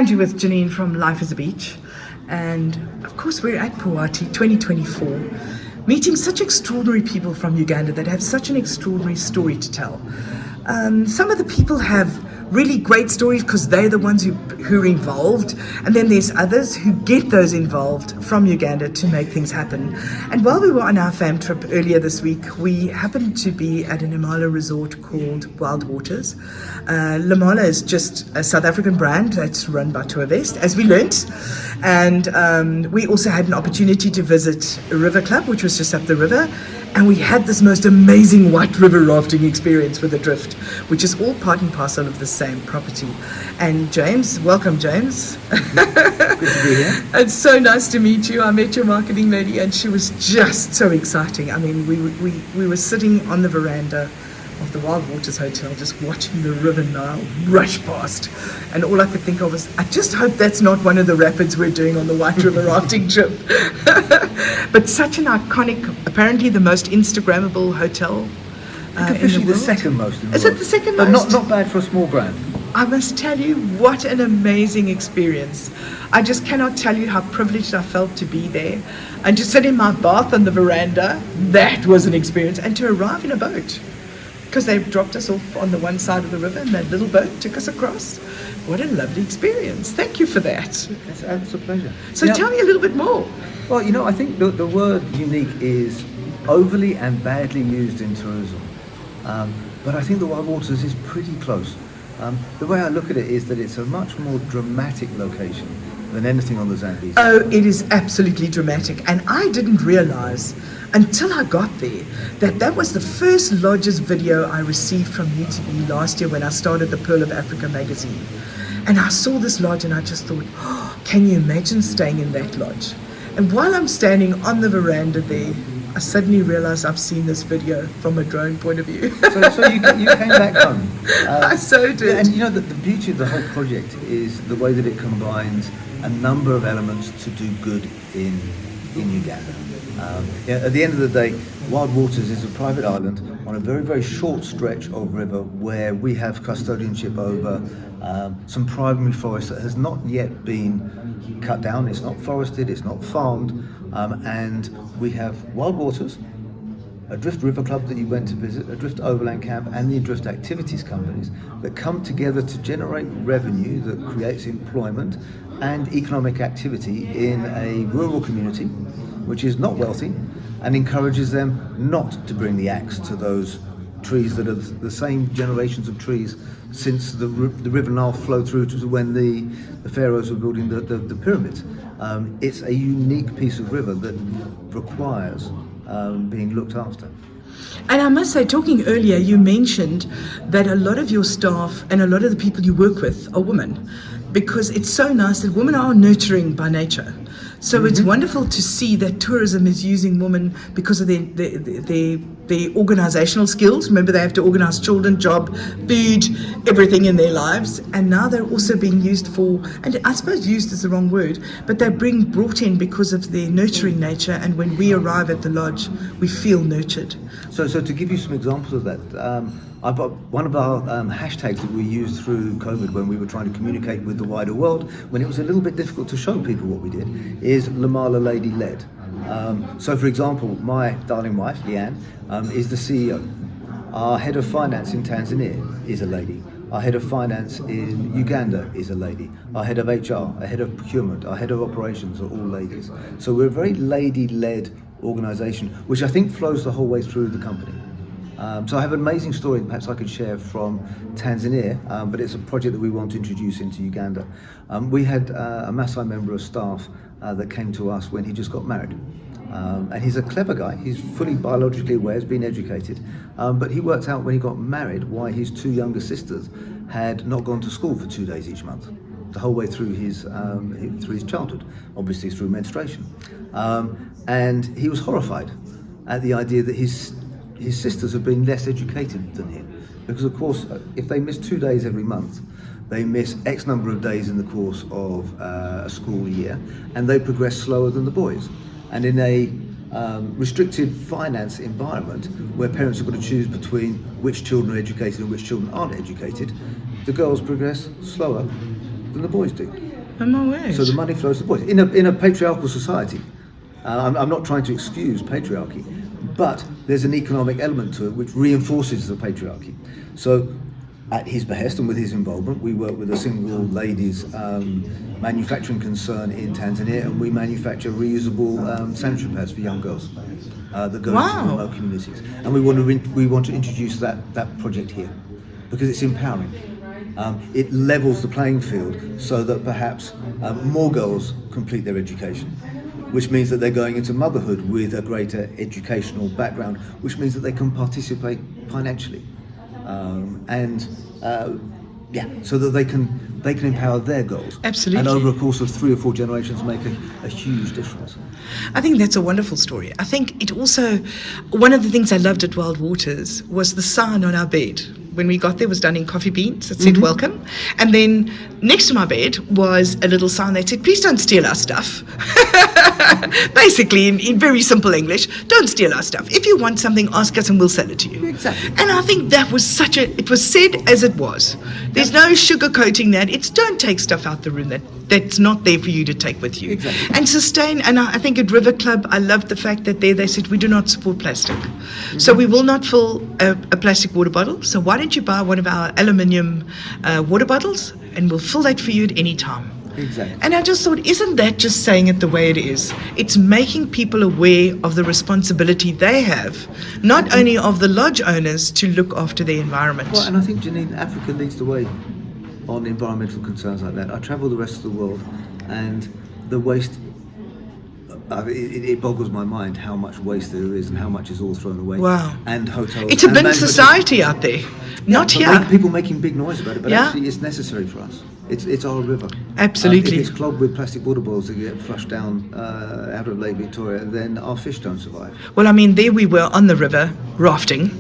And you're with Janine from Life is a Beach. And of course, we're at Puwati 2024, meeting such extraordinary people from Uganda that have such an extraordinary story to tell. Some of the people have really great stories because they're the ones who are involved, and then there's others who get those involved from Uganda to make things happen. And while we were on our fam trip earlier this week, we happened to be at an Lemala resort called Wild Waters. Lemala is just a South African brand that's run by Tourvest, as we learnt. And we also had an opportunity to visit a river club, which was just up the river. And we had this most amazing white river rafting experience with a drift, which is all part and parcel of the same property. And James, welcome James. Good to be here. It's so nice to meet you. I met your marketing lady and she was just so exciting. I mean, we were sitting on the veranda of the Wild Waters Hotel just watching the River Nile rush past, and all I could think of was, I just hope that's not one of the rapids we're doing on the White River rafting trip. But such an iconic, apparently the most Instagrammable hotel Officially the second most in the Is world. it the second But most? not bad for a small brand. I must tell you, what an amazing experience. I just cannot tell you how privileged I felt to be there and to sit in my bath on the veranda. That was an experience. And to arrive in a boat, because they dropped us off on the one side of the river and that little boat took us across. What a lovely experience. Thank you for that. It's a pleasure. So tell me a little bit more. Well, I think the word unique is overly and badly used in tourism. But I think the Wild Waters is pretty close. The way I look at it is that it's a much more dramatic location than anything on the Zambezi. Oh, it is absolutely dramatic. And I didn't realize until I got there that was the first Lodges video I received from UTV last year when I started the Pearl of Africa magazine. And I saw this lodge and I just thought, oh, can you imagine staying in that lodge? And while I'm standing on the veranda there, I suddenly realized I've seen this video from a drone point of view. So you came back home. I so did. And the beauty of the whole project is the way that it combines a number of elements to do good in Uganda. At the end of the day, Wild Waters is a private island on a very, very short stretch of river where we have custodianship over some primary forest that has not yet been cut down. It's not forested, it's not farmed, and we have Wild Waters, a Drift River Club that you went to visit, a Drift Overland Camp, and the Drift Activities companies that come together to generate revenue that creates employment and economic activity in a rural community which is not wealthy, and encourages them not to bring the axe to those trees that are the same generations of trees since the River Nile flowed through to when the pharaohs were building the pyramids. It's a unique piece of river that requires being looked after. And I must say, talking earlier, you mentioned that a lot of your staff and a lot of the people you work with are women, because it's so nice that women are nurturing by nature. So it's wonderful to see that tourism is using women because of their organizational skills. Remember, they have to organize children, job, food, everything in their lives. And now they're also being used for, and I suppose used is the wrong word, but they're brought in because of their nurturing nature. And when we arrive at the lodge, we feel nurtured. So to give you some examples of that, I've got one of our hashtags that we used through COVID when we were trying to communicate with the wider world, when it was a little bit difficult to show people what we did, is Lemala Lady Led. So for example, my darling wife, Leanne, is the CEO. Our head of finance in Tanzania is a lady. Our head of finance in Uganda is a lady. Our head of HR, our head of procurement, our head of operations are all ladies. So we're a very lady-led organisation, which I think flows the whole way through the company. So I have an amazing story perhaps I could share from Tanzania, but it's a project that we want to introduce into Uganda. We had a Maasai member of staff that came to us when he just got married. And he's a clever guy, he's fully biologically aware, he's been educated, but he worked out when he got married why his two younger sisters had not gone to school for 2 days each month, the whole way through his childhood, obviously through menstruation. And he was horrified at the idea that his sisters have been less educated than him, because of course if they miss 2 days every month, they miss X number of days in the course of a school year, and they progress slower than the boys. And in a restricted finance environment where parents have got to choose between which children are educated and which children aren't educated, the girls progress slower than the boys do. Oh my word. So the money flows to the boys. In a patriarchal society, I'm not trying to excuse patriarchy, but there's an economic element to it which reinforces the patriarchy. So at his behest and with his involvement, we work with a single ladies manufacturing concern in Tanzania, and we manufacture reusable sanitary pads for young girls that go into remote communities. And we want to introduce that project here because it's empowering. It levels the playing field so that perhaps more girls complete their education, which means that they're going into motherhood with a greater educational background, which means that they can participate financially. So that they can empower their goals. Absolutely. And over a course of 3 or 4 generations make a huge difference. I think that's a wonderful story. I think it also, one of the things I loved at Wild Waters was the sign on our bed. When we got there, was done in coffee beans. It said welcome. And then next to my bed was a little sign that said, please don't steal our stuff. Basically, in very simple English, don't steal our stuff. If you want something, ask us and we'll sell it to you. Exactly. And I think that was it was said as it was. There's no sugarcoating that. It's don't take stuff out the room that's not there for you to take with you. Exactly. And sustain, and I think at River Club, I loved the fact that they said we do not support plastic. So we will not fill a plastic water bottle. So why don't you buy one of our aluminium water bottles and we'll fill that for you at any time. Exactly. And I just thought, isn't that just saying it the way it is? It's making people aware of the responsibility they have, not only of the lodge owners to look after their environment. Well, and I think, Janine, Africa leads the way on environmental concerns like that. I travel the rest of the world, and the waste, it boggles my mind how much waste there is and how much is all thrown away. Wow. And hotels. It's a bin society out there, not here. People making big noise about it, but actually it's necessary for us. It's our river. Absolutely. If it's clogged with plastic water bottles that get flushed down out of Lake Victoria, then our fish don't survive. Well, I mean, there we were on the river rafting,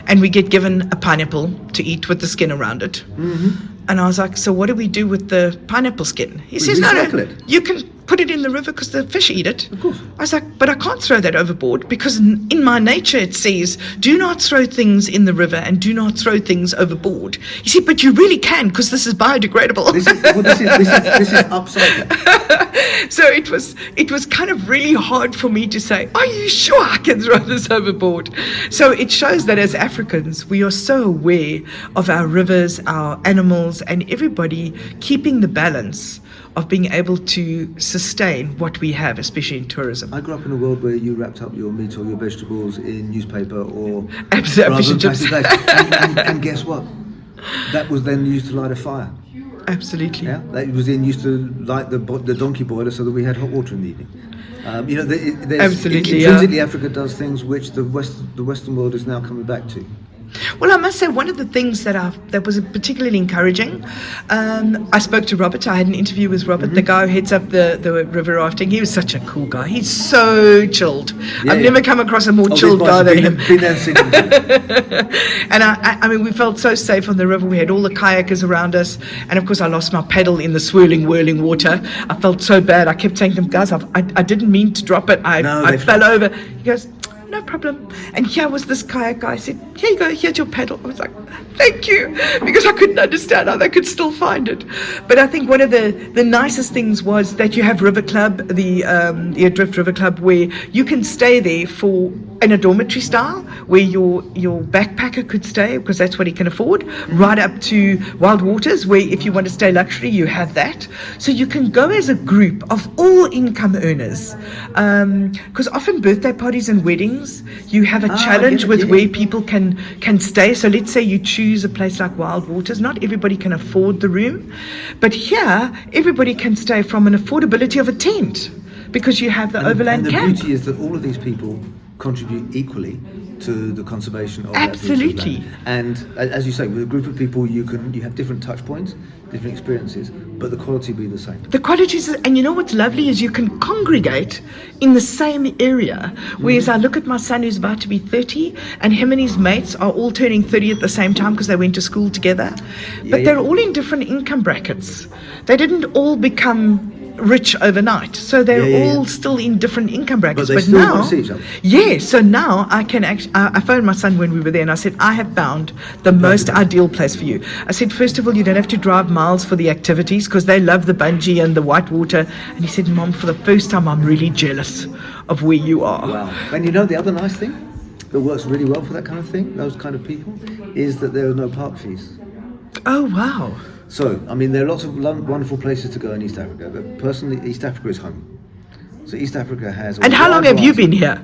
and we get given a pineapple to eat with the skin around it. Mm-hmm. And I was like, so what do we do with the pineapple skin? He says, no, you can put it in the river because the fish eat it. Of course. I was like, but I can't throw that overboard because in my nature it says, do not throw things in the river and do not throw things overboard. He said, but you really can because this is biodegradable. This is upside down. So it was kind of really hard for me to say, are you sure I can throw this overboard? So it shows that as Africans, we are so aware of our rivers, our animals, and everybody keeping the balance of being able to sustain what we have, especially in tourism. I grew up in a world where you wrapped up your meat or your vegetables in newspaper or Absolutely. and guess what? That was then used to light a fire. Absolutely. Yeah, that was then used to light the donkey boiler so that we had hot water in the evening. Absolutely, intrinsically, Africa does things which the Western world is now coming back to. Well, I must say one of the things that was particularly encouraging, I spoke to Robert. I had an interview with Robert, the guy who heads up the river rafting. He was such a cool guy. He's so chilled. I've never come across a more chilled guy than him. And I mean, we felt so safe on the river. We had all the kayakers around us. And of course, I lost my paddle in the swirling, whirling water. I felt so bad. I kept saying to them, guys, I didn't mean to drop it. I fell over. He goes, no problem. And here was this kayak guy. I said, here you go, here's your paddle. I was like, thank you, because I couldn't understand how they could still find it. But I think one of the nicest things was that you have River Club, the Adrift River Club, where you can stay there in a dormitory style, where your backpacker could stay, because that's what he can afford, right up to Wild Waters, where if you want to stay luxury, you have that. So you can go as a group of all income earners, because often birthday parties and weddings, you have a challenge with where people can stay. So let's say you choose a place like Wild Waters. Not everybody can afford the room, but here everybody can stay from an affordability of a tent, because you have the overland camp. And the beauty is that all of these people contribute equally to the conservation of Absolutely. That land. And as you say, with a group of people, you have different touch points, different experiences, but the quality be the same. The quality is, and you know what's lovely is you can congregate in the same area. Whereas I look at my son who's about to be 30, and him and his mates are all turning 30 at the same time because they went to school together. But they're all in different income brackets. They didn't all become rich overnight. So they're Yeah, yeah, all yeah. still in different income brackets. But they still want to see each other. Yeah, so now I can actually, I phoned my son when we were there and I said, I have found the most ideal place for you. I said, first of all, you don't have to drive miles for the activities because they love the bungee and the white water. And he said, Mom, for the first time, I'm really jealous of where you are. Wow. And you know the other nice thing that works really well for that kind of thing, those kind of people, is that there are no park fees. Oh, wow. So, I mean, there are lots of wonderful places to go in East Africa, but personally, East Africa is home. So East Africa has... And how long have you been here?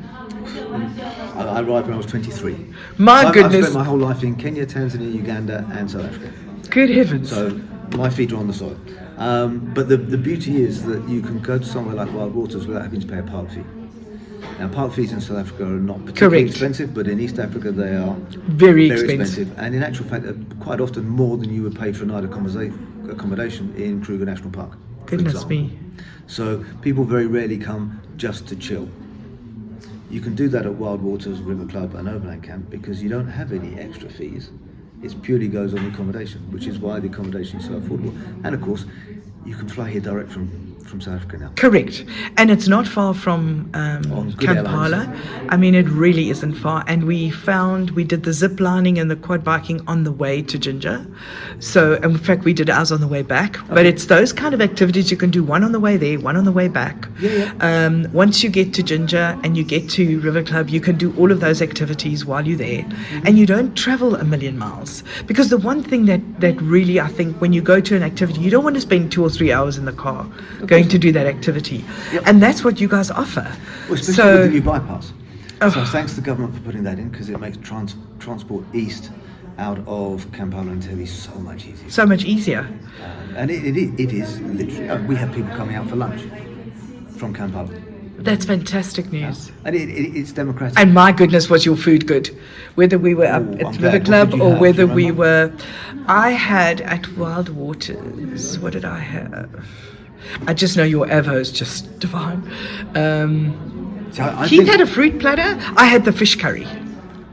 I arrived when I was 23. My goodness. I've spent my whole life in Kenya, Tanzania, Uganda and South Africa. Good heavens. So my feet are on the soil. But the beauty is that you can go to somewhere like Wild Waters without having to pay a park fee. Now, park fees in South Africa are not particularly expensive, but in East Africa they are very expensive. And in actual fact, quite often more than you would pay for a night accommodation in Kruger National Park. Goodness me. So people very rarely come just to chill. You can do that at Wild Waters, River Club and Overland Camp because you don't have any extra fees. It purely goes on the accommodation, which is why the accommodation is so affordable. And of course, you can fly here direct from South Africa now. Correct. And it's not far from Kampala. I mean, it really isn't far. And we did the zip lining and the quad biking on the way to Jinja. So, in fact, we did ours on the way back. Okay. But it's those kind of activities you can do, one on the way there, one on the way back. Yeah. Once you get to Jinja and you get to River Club, you can do all of those activities while you're there. Mm-hmm. And you don't travel a million miles. Because the one thing that really, I think, when you go to an activity, you don't want to spend 2 or 3 hours in the car going to do that activity. Yep. And that's what you guys offer. Well, especially with the new bypass. So thanks to the government for putting that in because it makes transport east out of Kampala and Tevi so much easier. So much easier. And it is literally, we have people coming out for lunch from Kampala. That's fantastic news. And it's democratic. And my goodness, was your food good? Whether we were up at River Club or whether we were... I had at Wild Waters, what did I have? I just know your Avo is just divine. He had a fruit platter. I had the fish curry.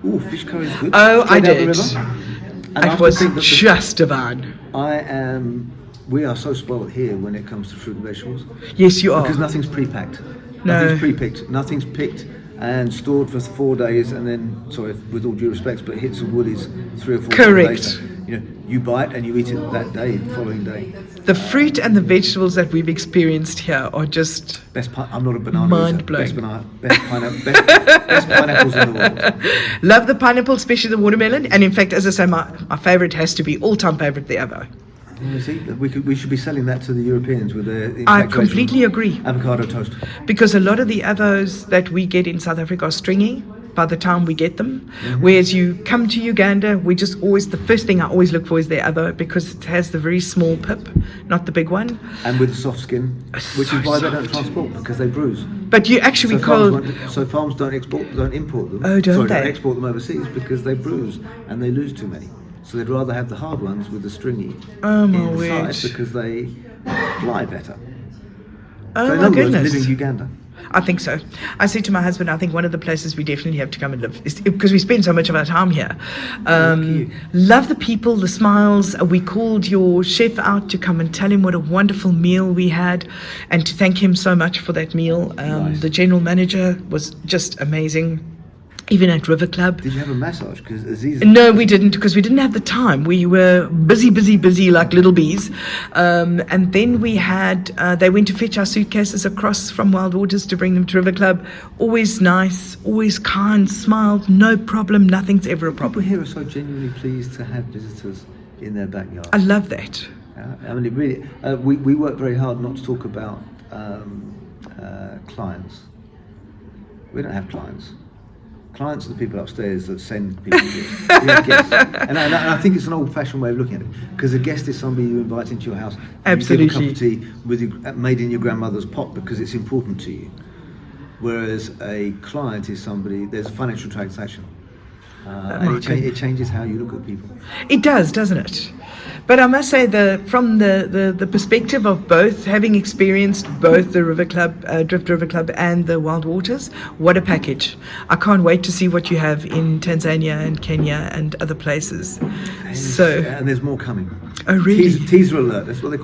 Oh, fish curry is good. Oh, I did. It was just divine. We are so spoiled here when it comes to fruit and vegetables. Yes, you are. Because nothing's pre-packed. No. Nothing's pre-picked. Nothing's picked and stored for 4 days and then, sorry, with all due respect, but hits the woolies 3 or 4 days later. You know, you buy it and you eat it that day, the following day. The fruit and the vegetables that we've experienced here are just I'm not a banana mind-blowing. Best pineapples in the world. Love the pineapple, especially the watermelon. And in fact, as I say, my favourite has to be all-time favourite, the Avo. You see, we should be selling that to the Europeans with their... I completely agree. Avocado toast. Because a lot of the Avos that we get in South Africa are stringy by the time we get them. Mm-hmm. Whereas you come to Uganda, the first thing I always look for is their Avo because it has the very small pip, not the big one. And with the soft skin, which is why they don't transport, because they bruise. But you actually farms don't import them. Oh, don't they? Don't export them overseas because they bruise and they lose too many. So they'd rather have the hard ones with the stringy inside because they fly better. Oh, so my goodness. Live in Uganda. I think so. I said to my husband, I think one of the places we definitely have to come and live is because we spend so much of our time here. Love the people, the smiles. We called your chef out to come and tell him what a wonderful meal we had and to thank him so much for that meal. Nice. The general manager was just amazing. Even at River Club. Did you have a massage? No, we didn't because we didn't have the time. We were busy like little bees. And then we had, they went to fetch our suitcases across from Wild Waters to bring them to River Club. Always nice, always kind, smiled, no problem, nothing's ever a problem. People here are so genuinely pleased to have visitors in their backyard. I love that. I mean, it really, we work very hard not to talk about clients. We don't have clients. Clients are the people upstairs that send people to us. Guests. And I think it's an old-fashioned way of looking at it, because a guest is somebody you invite into your house. Absolutely. You give a cup of tea made in your grandmother's pot because it's important to you. Whereas a client is somebody, there's a financial transaction. And it changes how you look at people. It does, doesn't it? But I must say, from the perspective of both, having experienced both the River Club, Drift River Club and the Wild Waters, what a package. I can't wait to see what you have in Tanzania and Kenya and other places. And there's more coming. Oh, really? Teaser alert, that's what they call it.